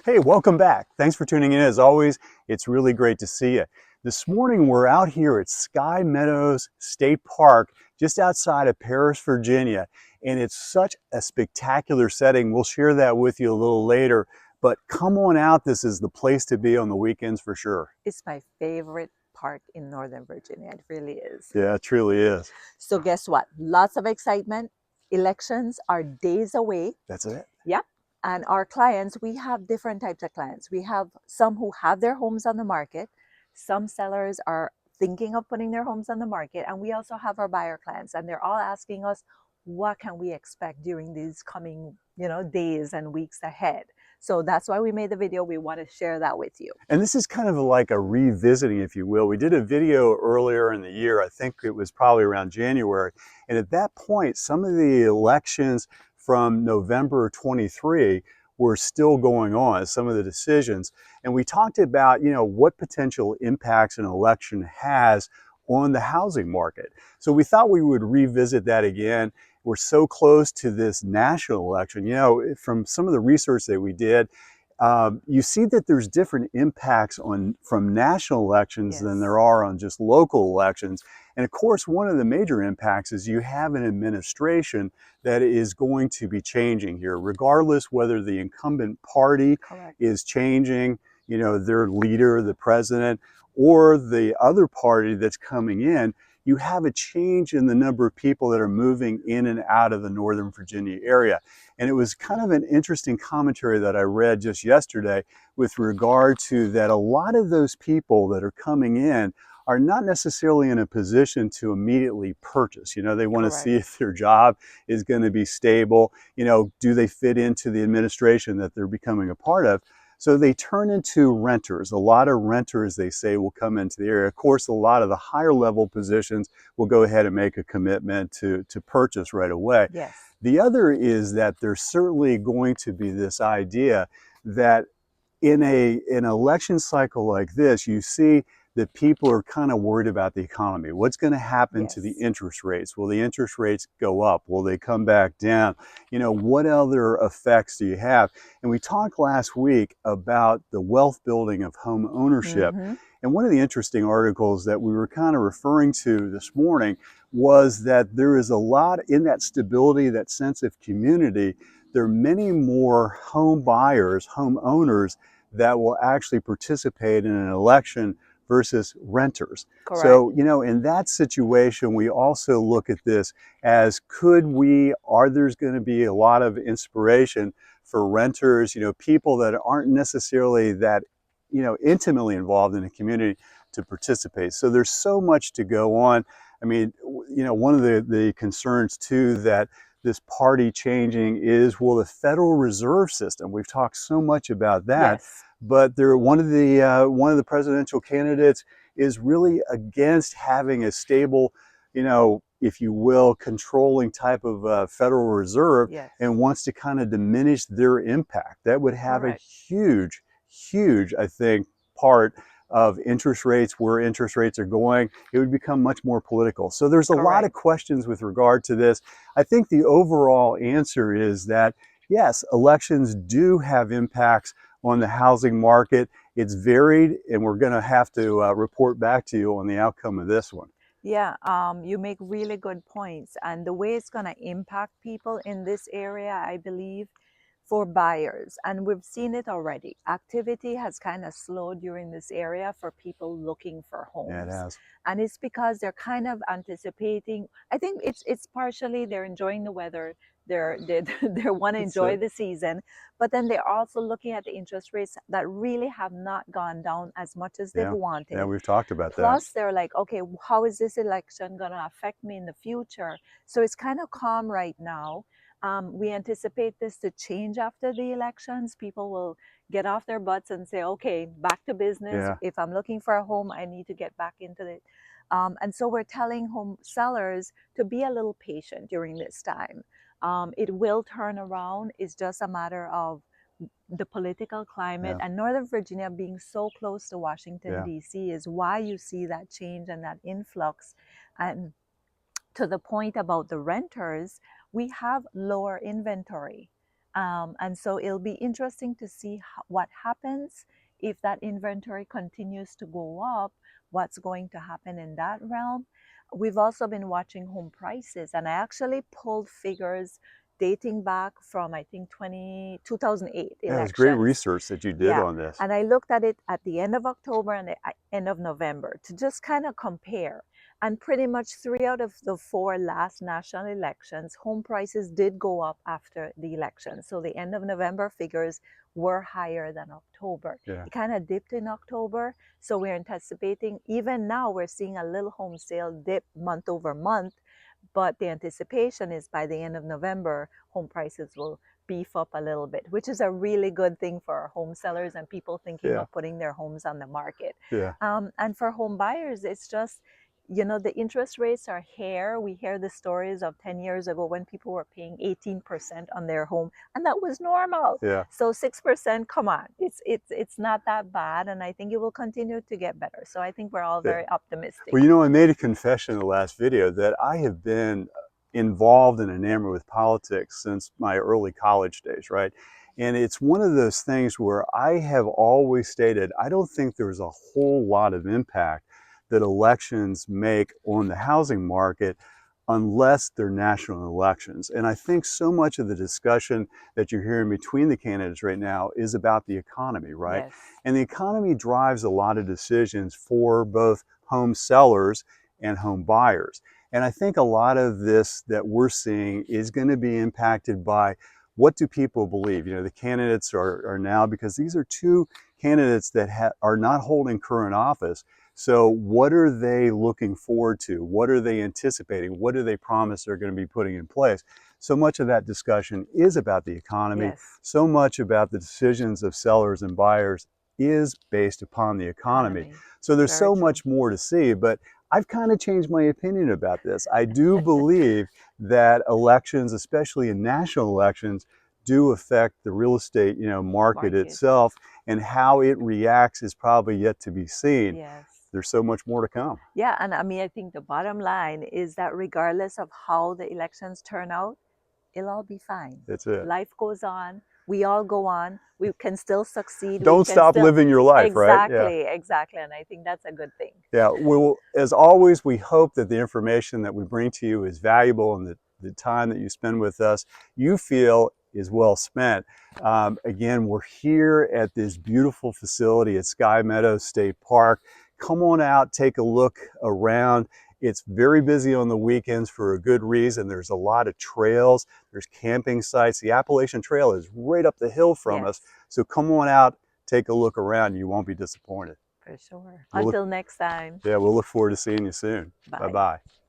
Hey, welcome back. Thanks for tuning in. As always, it's really great to see you. This morning, we're out here at Sky Meadows State Park, just outside of Paris, Virginia, and it's such a spectacular setting. We'll share that with you a little later, but come on out. This is the place to be on the weekends for sure. It's my favorite park in Northern Virginia. It really is. Yeah, it truly is. So guess what? Lots of excitement. Elections are days away. That's it. Yep. And our clients, we have different types of clients. We have some who have their homes on the market. Some sellers are thinking of putting their homes on the market. And we also have our buyer clients, and they're all asking us, what can we expect during these coming, days and weeks ahead? So that's why we made the video. We want to share that with you. And this is kind of like a revisiting, if you will. We did a video earlier in the year. I think it was probably around January. And at that point, some of the elections from November 23 were still going on, some of the decisions. And we talked about, what potential impacts an election has on the housing market. So we thought we would revisit that again. We're so close to this national election. From some of the research that we did, you see that there's different impacts from national elections than there are on just local elections. And of course, one of the major impacts is you have an administration that is going to be changing here, regardless whether the incumbent party is changing, their leader, the president, or the other party that's coming in. You have a change in the number of people that are moving in and out of the Northern Virginia area. And it was kind of an interesting commentary that I read just yesterday with regard to that a lot of those people that are coming in are not necessarily in a position to immediately purchase. They want to see if their job is going to be stable. Do they fit into the administration that they're becoming a part of? So they turn into renters. A lot of renters, they say, will come into the area. Of course, a lot of the higher level positions will go ahead and make a commitment to purchase right away. Yes. The other is that there's certainly going to be this idea that in an election cycle like this, you see that people are kind of worried about the economy. What's going to happen to the interest rates? Will the interest rates go up? Will they come back down? What other effects do you have? And we talked last week about the wealth building of home ownership. And one of the interesting articles that we were kind of referring to this morning was that there is a lot in that stability, that sense of community. There are many more home buyers, home owners that will actually participate in an election versus renters. So, in that situation, we also look at this as there's going to be a lot of inspiration for renters, people that aren't necessarily that, intimately involved in the community to participate. So there's so much to go on. I mean, one of the concerns too that this party changing is, will the Federal Reserve System, we've talked so much about that, but one of the presidential candidates is really against having a stable, if you will, controlling type of Federal Reserve, and wants to kind of diminish their impact. That would have a huge, I think, part of interest rates, where interest rates are going. It would become much more political. So there's a lot of questions with regard to this. I think the overall answer is that, yes, elections do have impacts on the housing market. It's varied, and we're going to have to report back to you on the outcome of this one. Yeah, you make really good points. And the way it's going to impact people in this area, I believe, for buyers, and we've seen it already. Activity has kind of slowed during this area for people looking for homes. Yeah, it has. And it's because they're kind of anticipating. I think it's partially they're enjoying the weather. They want to enjoy the season, but then they're also looking at the interest rates that really have not gone down as much as they've wanted. Yeah, we've talked about that. Plus, they're like, okay, how is this election going to affect me in the future? So it's kind of calm right now. We anticipate this to change after the elections. People will get off their butts and say, okay, back to business. If I'm looking for a home, I need to get back into it. And so we're telling home sellers to be a little patient during this time. It will turn around. It's just a matter of the political climate, and Northern Virginia being so close to Washington, D.C. is why you see that change and that influx. And to the point about the renters, we have lower inventory. And so it'll be interesting to see what happens if that inventory continues to go up, what's going to happen in that realm. We've also been watching home prices, and I actually pulled figures dating back from, I think, 2008 Yeah, it was great elections. research that you did Yeah, on this. and I looked at it at the end of October and the end of November to just kind of compare. And pretty much 3 out of the 4 last national elections, home prices did go up after the election. So the end of November figures were higher than October. Yeah, It kind of dipped in October. So we're anticipating, even now, we're seeing a little home sale dip month over month. But the anticipation is by the end of November, home prices will beef up a little bit, which is a really good thing for our home sellers and people thinking yeah, of putting their homes on the market. yeah. And for home buyers, it's just, the interest rates are here. We hear the stories of 10 years ago when people were paying 18% on their home, and that was normal. Yeah. So 6%, come on, it's not that bad, and I think it will continue to get better. So I think we're all Yeah. very optimistic. Well, you know, I made a confession in the last video that I have been involved and enamored with politics since my early college days, right? And it's one of those things where I have always stated I don't think there's a whole lot of impact that elections make on the housing market unless they're national elections. And I think so much of the discussion that you're hearing between the candidates right now is about the economy, right? Yes. And the economy drives a lot of decisions for both home sellers and home buyers. And I think a lot of this that we're seeing is going to be impacted by what do people believe? You know, the candidates are now, because these are two candidates that are not holding current office. So what are they looking forward to? What are they anticipating? What do they promise they're going to be putting in place? So much of that discussion is about the economy. Yes. So much about the decisions of sellers and buyers is based upon the economy. Economy. So there's Very so true. much more to see, but I've kind of changed my opinion about this. I do believe that elections, especially in national elections, do affect the real estate, market Market. itself, and how it reacts is probably yet to be seen. Yes. There's so much more to come. Yeah, and I mean, I think the bottom line is that regardless of how the elections turn out, it'll all be fine. That's it. Life goes on. We all go on. We can still succeed. We Don't can stop still, living your life, right? Yeah. exactly, exactly. And I think that's a good thing. Yeah, well, as always, we hope that the information that we bring to you is valuable, and that the time that you spend with us, you feel is well spent. Again, we're here at this beautiful facility at Sky Meadows State Park. Come on out, take a look around. It's very busy on the weekends for a good reason. There's a lot of trails, there's camping sites. The Appalachian Trail is right up the hill from Yes, us. So come on out, take a look around. You won't be disappointed. for sure. We'll look Until next time. Yeah, we'll look forward to seeing you soon. Bye. Bye-bye.